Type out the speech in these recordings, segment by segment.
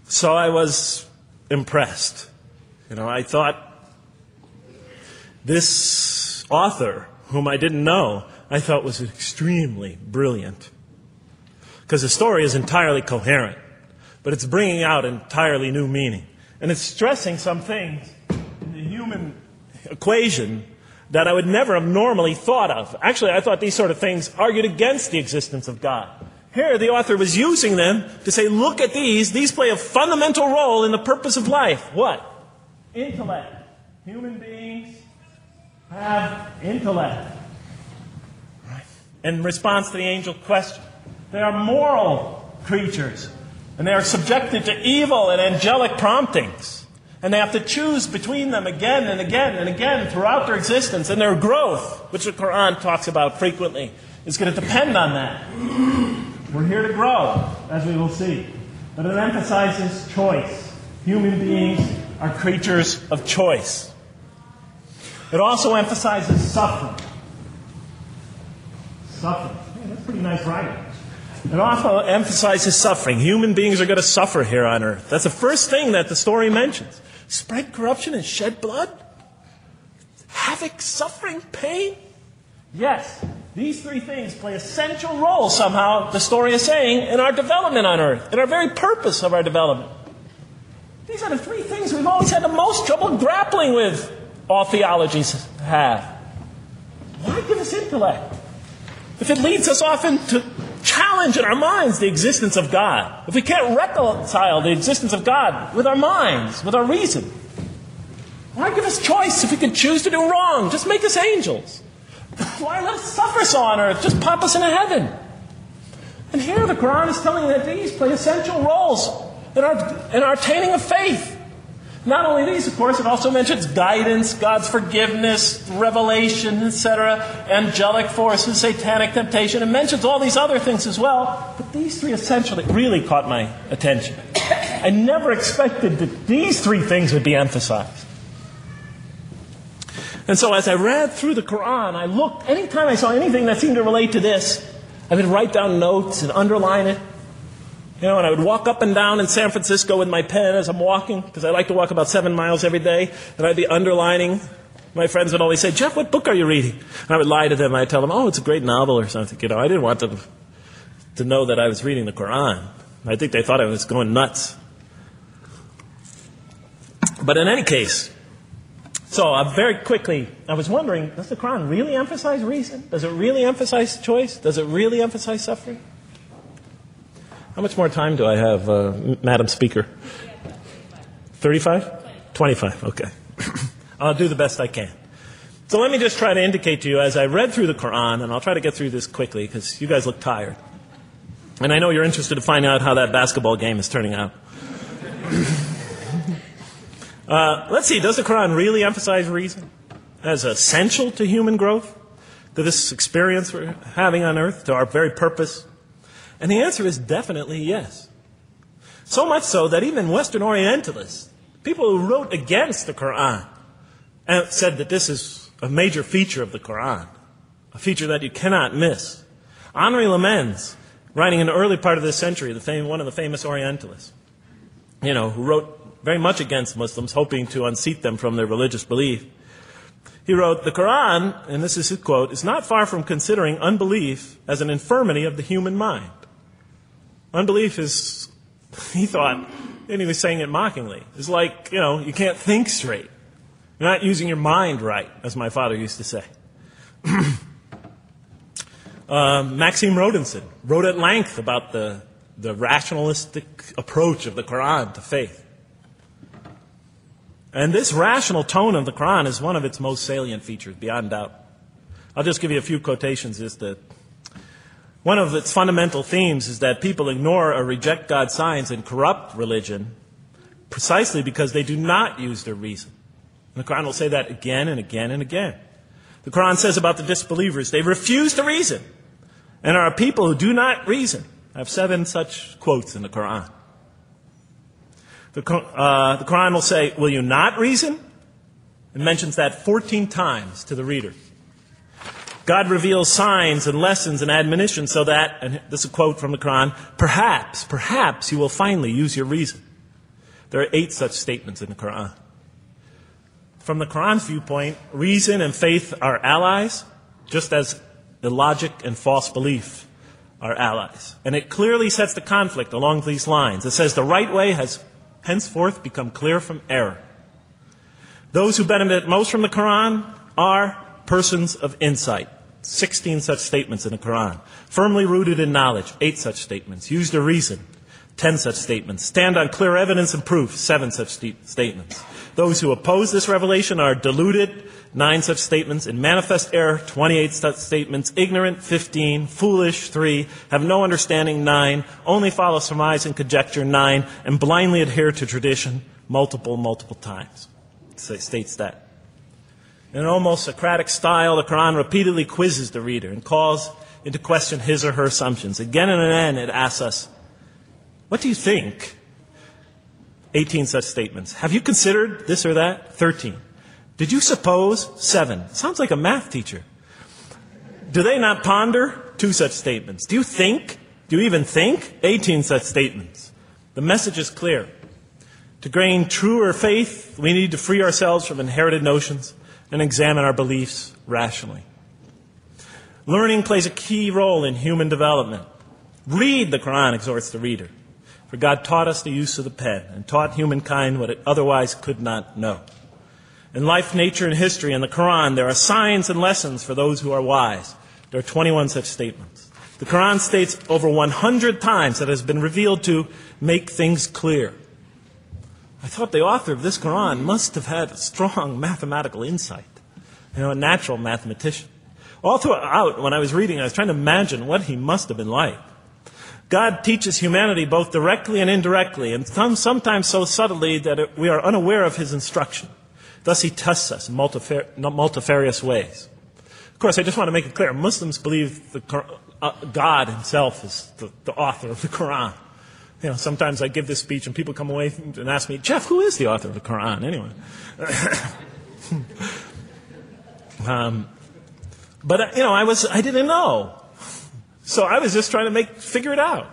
So I was impressed. I thought this author, whom I didn't know, I thought was extremely brilliant. Because the story is entirely coherent, but it's bringing out entirely new meaning. And it's stressing some things in the human equation that I would never have normally thought of. Actually, I thought these sort of things argued against the existence of God. Here, the author was using them to say, look at these. These play a fundamental role in the purpose of life. What? Intellect. Human beings have intellect. Right. In response to the angel question, they are moral creatures, and they are subjected to evil and angelic promptings. And they have to choose between them again and again and again throughout their existence. And their growth, which the Quran talks about frequently, is going to depend on that. We're here to grow, as we will see. But it emphasizes choice. Human beings are creatures of choice. It also emphasizes suffering. Suffering. Yeah, that's pretty nice writing. It also emphasizes suffering. Human beings are going to suffer here on earth. That's the first thing that the story mentions. Spread corruption and shed blood? Havoc, suffering, pain? Yes, these three things play essential roles somehow, the story is saying, in our development on earth, in our very purpose of our development. These are the three things we've always had the most trouble grappling with, all theologies have. Why give us intellect? If it leads us often to challenge in our minds the existence of God, if we can't reconcile the existence of God with our minds, with our reason, why give us choice if we can choose to do wrong? Just make us angels. Why let us suffer so on earth? Just pop us into heaven. And here the Quran is telling that these play essential roles in our attaining of faith. Not only these, of course, it also mentions guidance, God's forgiveness, revelation, etc., angelic forces, satanic temptation. It mentions all these other things as well. But these three essentially really caught my attention. I never expected that these three things would be emphasized. And so as I read through the Quran, I looked, anytime I saw anything that seemed to relate to this, I would write down notes and underline it. And I would walk up and down in San Francisco with my pen as I'm walking, because I like to walk about 7 miles every day, and I'd be underlining. My friends would always say, Jeff, what book are you reading? And I would lie to them, and I'd tell them, oh, it's a great novel or something. I didn't want them to know that I was reading the Quran. I think they thought I was going nuts. But in any case, so very quickly, I was wondering, does the Quran really emphasize reason? Does it really emphasize choice? Does it really emphasize suffering? How much more time do I have, Madam Speaker? 35? 25, okay. I'll do the best I can. So let me just try to indicate to you, as I read through the Quran, and I'll try to get through this quickly, because you guys look tired. And I know you're interested to find out how that basketball game is turning out. Let's see, does the Quran really emphasize reason as essential to human growth, to this experience we're having on earth, to our very purpose? And the answer is definitely yes. So much so that even Western Orientalists, people who wrote against the Quran, said that this is a major feature of the Quran, a feature that you cannot miss. Henri Lemens, writing in the early part of this century, one of the famous Orientalists, who wrote very much against Muslims, hoping to unseat them from their religious belief. He wrote, the Quran, and this is his quote, is not far from considering unbelief as an infirmity of the human mind. Unbelief is, he thought, and he was saying it mockingly, is like, you can't think straight. You're not using your mind right, as my father used to say. Maxime Rodinson wrote at length about the rationalistic approach of the Quran to faith. And this rational tone of the Quran is one of its most salient features, beyond doubt. I'll just give you a few quotations. One of its fundamental themes is that people ignore or reject God's signs and corrupt religion precisely because they do not use their reason. And the Quran will say that again and again and again. The Quran says about the disbelievers, they refuse to reason and are a people who do not reason. I have 7 such quotes in the Quran. The Quran will say, will you not reason? It mentions that 14 times to the reader. God reveals signs and lessons and admonitions so that, and this is a quote from the Quran, perhaps you will finally use your reason. There are 8 such statements in the Quran. From the Quran's viewpoint, reason and faith are allies, just as illogic and false belief are allies. And it clearly sets the conflict along these lines. It says the right way has henceforth become clear from error. Those who benefit most from the Quran are persons of insight. 16 such statements in the Quran. Firmly rooted in knowledge, 8 such statements. Use their reason, 10 such statements. Stand on clear evidence and proof, 7 such statements. Those who oppose this revelation are deluded, 9 such statements. In manifest error, 28 such statements. Ignorant, 15. Foolish, 3. Have no understanding, 9. Only follow surmise and conjecture, 9. And blindly adhere to tradition, multiple times. It states that. In an almost Socratic style, the Quran repeatedly quizzes the reader and calls into question his or her assumptions. Again and again, it asks us, what do you think? 18 such statements. Have you considered this or that? 13. Did you suppose? 7. Sounds like a math teacher. Do they not ponder? 2 such statements. Do you think? Do you even think? 18 such statements. The message is clear. To gain truer faith, we need to free ourselves from inherited notions and examine our beliefs rationally. Learning plays a key role in human development. Read, the Quran exhorts the reader. For God taught us the use of the pen and taught humankind what it otherwise could not know. In life, nature, and history, in the Quran, there are signs and lessons for those who are wise. There are 21 such statements. The Quran states over 100 times that it has been revealed to make things clear. I thought the author of this Quran must have had a strong mathematical insight, a natural mathematician. All throughout, when I was reading, I was trying to imagine what he must have been like. God teaches humanity both directly and indirectly, and sometimes so subtly that we are unaware of his instruction. Thus, he tests us in multifarious ways. Of course, I just want to make it clear, Muslims believe God himself is the author of the Quran. Sometimes I give this speech and people come away and ask me, Jeff, who is the author of the Quran anyway? But I didn't know. So I was just trying to figure it out.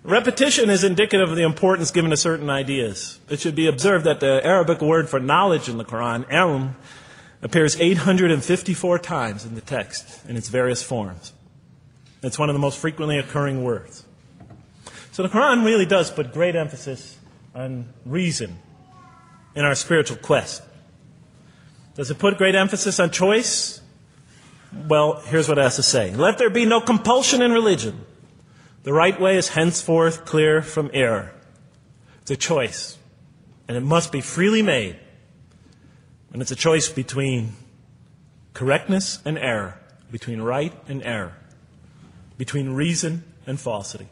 Repetition is indicative of the importance given to certain ideas. It should be observed that the Arabic word for knowledge in the Quran, ilm, appears 854 times in the text in its various forms. It's one of the most frequently occurring words. So the Quran really does put great emphasis on reason in our spiritual quest. Does it put great emphasis on choice? Well, here's what it has to say. Let there be no compulsion in religion. The right way is henceforth clear from error. It's a choice, and it must be freely made. And it's a choice between correctness and error, between right and error, between reason and falsity.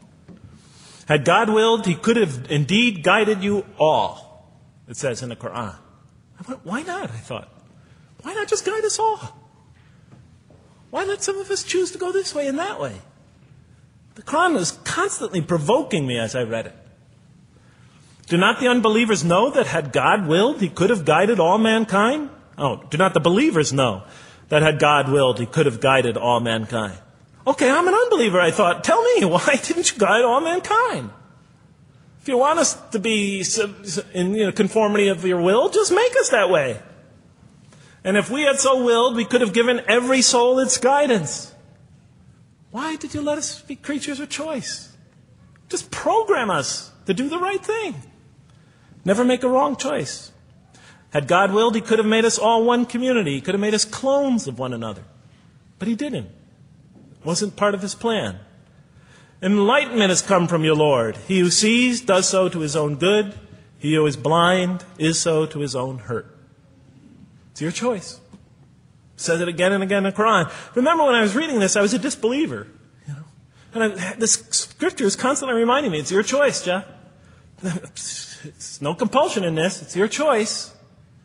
Had God willed, he could have indeed guided you all, it says in the Quran. I went, why not, I thought. Why not just guide us all? Why let some of us choose to go this way and that way? The Quran was constantly provoking me as I read it. Do not the unbelievers know that had God willed, he could have guided all mankind? Oh, do not the believers know that had God willed, he could have guided all mankind? Okay, I'm an unbeliever, I thought. Tell me, why didn't you guide all mankind? If you want us to be in conformity of your will, just make us that way. And if we had so willed, we could have given every soul its guidance. Why did you let us be creatures of choice? Just program us to do the right thing. Never make a wrong choice. Had God willed, he could have made us all one community. He could have made us clones of one another. But he didn't. It wasn't part of his plan. Enlightenment has come from your Lord. He who sees does so to his own good. He who is blind is so to his own hurt. It's your choice. It says it again and again in the Quran. Remember when I was reading this, I was a disbeliever. And this scripture is constantly reminding me, it's your choice, Jeff. It's no compulsion in this. It's your choice.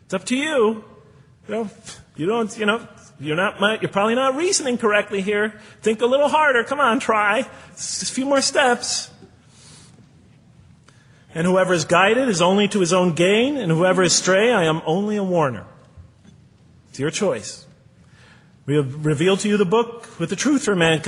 It's up to you. You're probably not reasoning correctly here. Think a little harder. Come on, try. It's just a few more steps. And whoever is guided is only to his own gain, and whoever is stray, I am only a warner. It's your choice. We have revealed to you the book with the truth for mankind.